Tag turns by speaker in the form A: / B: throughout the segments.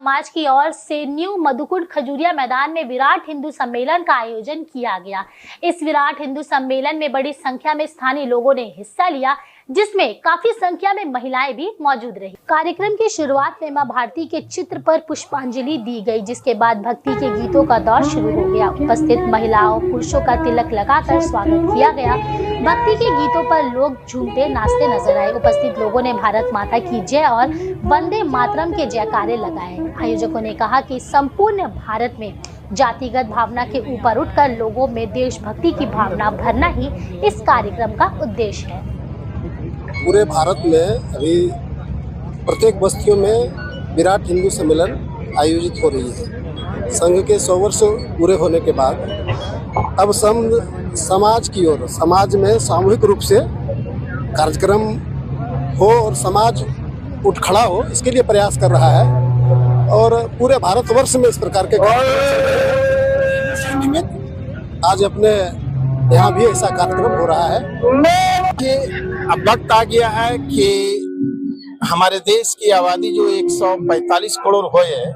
A: समाज की ओर से न्यू मधुकुंड खजूरिया मैदान में विराट हिंदू सम्मेलन का आयोजन किया गया। इस विराट हिंदू सम्मेलन में बड़ी संख्या में स्थानीय लोगों ने हिस्सा लिया, जिसमें काफी संख्या में महिलाएं भी मौजूद रही। कार्यक्रम की शुरुआत में मां भारती के चित्र पर पुष्पांजलि दी गई, जिसके बाद भक्ति के गीतों का दौर शुरू हो गया। उपस्थित महिलाओं पुरुषों का तिलक लगाकर स्वागत किया गया। भक्ति के गीतों पर लोग झूमते नाचते नजर आए। उपस्थित लोगों ने भारत माता की जय और वंदे मातरम के जयकारे लगाए। आयोजकों ने कहा कि संपूर्ण भारत में जातिगत भावना के ऊपर उठकर लोगों में देशभक्ति की भावना भरना ही इस कार्यक्रम का उद्देश्य है।
B: पूरे भारत में अभी प्रत्येक बस्तियों में विराट हिंदू सम्मेलन आयोजित हो रही है। संघ के 100 वर्ष पूरे होने के बाद अब समाज की ओर, समाज में सामूहिक रूप से कार्यक्रम हो और समाज उठ खड़ा हो, इसके लिए प्रयास कर रहा है। और पूरे भारतवर्ष में इस प्रकार के निमित्त आज अपने यहाँ भी ऐसा कार्यक्रम हो रहा है
C: कि अब वक्त आ गया है कि हमारे देश की आबादी जो 145 करोड़ है,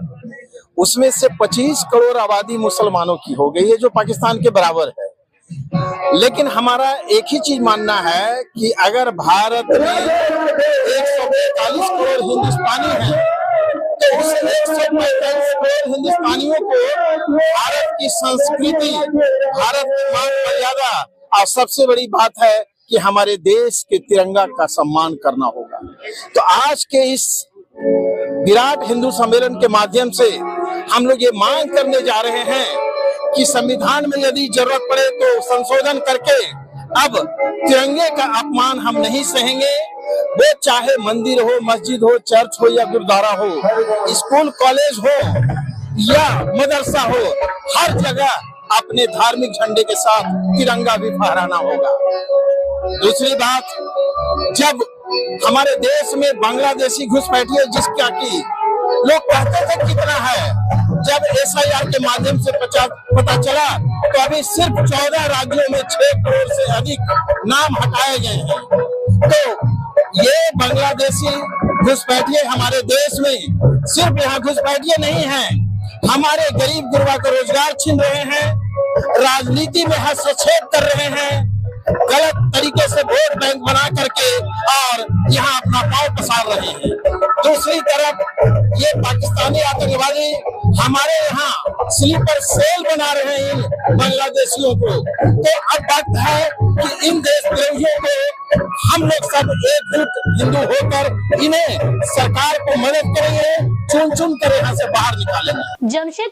C: उसमें से 25 करोड़ आबादी मुसलमानों की हो गई है, जो पाकिस्तान के बराबर है। लेकिन हमारा एक ही चीज मानना है कि अगर भारत में 145 करोड़ हिंदुस्तानी हैं, तो उस 145 करोड़ हिंदुस्तानियों को भारत की संस्कृति, भारत की मान मर्यादा और सबसे बड़ी बात है कि हमारे देश के तिरंगा का सम्मान करना होगा। तो आज के इस विराट हिंदू सम्मेलन के माध्यम से हम लोग ये मांग करने जा रहे हैं कि संविधान में यदि जरूरत पड़े तो संशोधन करके अब तिरंगे का अपमान हम नहीं सहेंगे। वो चाहे मंदिर हो, मस्जिद हो, चर्च हो या गुरुद्वारा हो, स्कूल कॉलेज हो या मदरसा हो, हर जगह अपने धार्मिक झंडे के साथ तिरंगा भी फहराना होगा। दूसरी बात, जब हमारे देश में बांग्लादेशी घुसपैठिए जिसका की लोग कहते थे कितना है, जब SIR के माध्यम से पता चला तो अभी सिर्फ 14 राज्यों में 6 करोड़ से अधिक नाम हटाए गए हैं। तो ये बांग्लादेशी घुसपैठिए हमारे देश में सिर्फ यहाँ घुसपैठिए नहीं है, हमारे गरीब गुरबा का रोजगार छीन रहे हैं, राजनीति में हस्तक्षेप कर रहे हैं, गलत तरीके से वोट बैंक बना करके और यहाँ अपना पांव पसार रहे हैं। दूसरी तरफ ये पाकिस्तानी आतंकवादी हमारे यहाँ स्लीपर सेल बना रहे हैं इन बांग्लादेशियों को। तो अब वक्त है कि इन देशद्रोहियों को हम लोग सब एकजुट हिंदू होकर इन्हें सरकार को मदद करेंगे, चुन चुन कर यहाँ से बाहर निकालेंगे।
A: जमशेद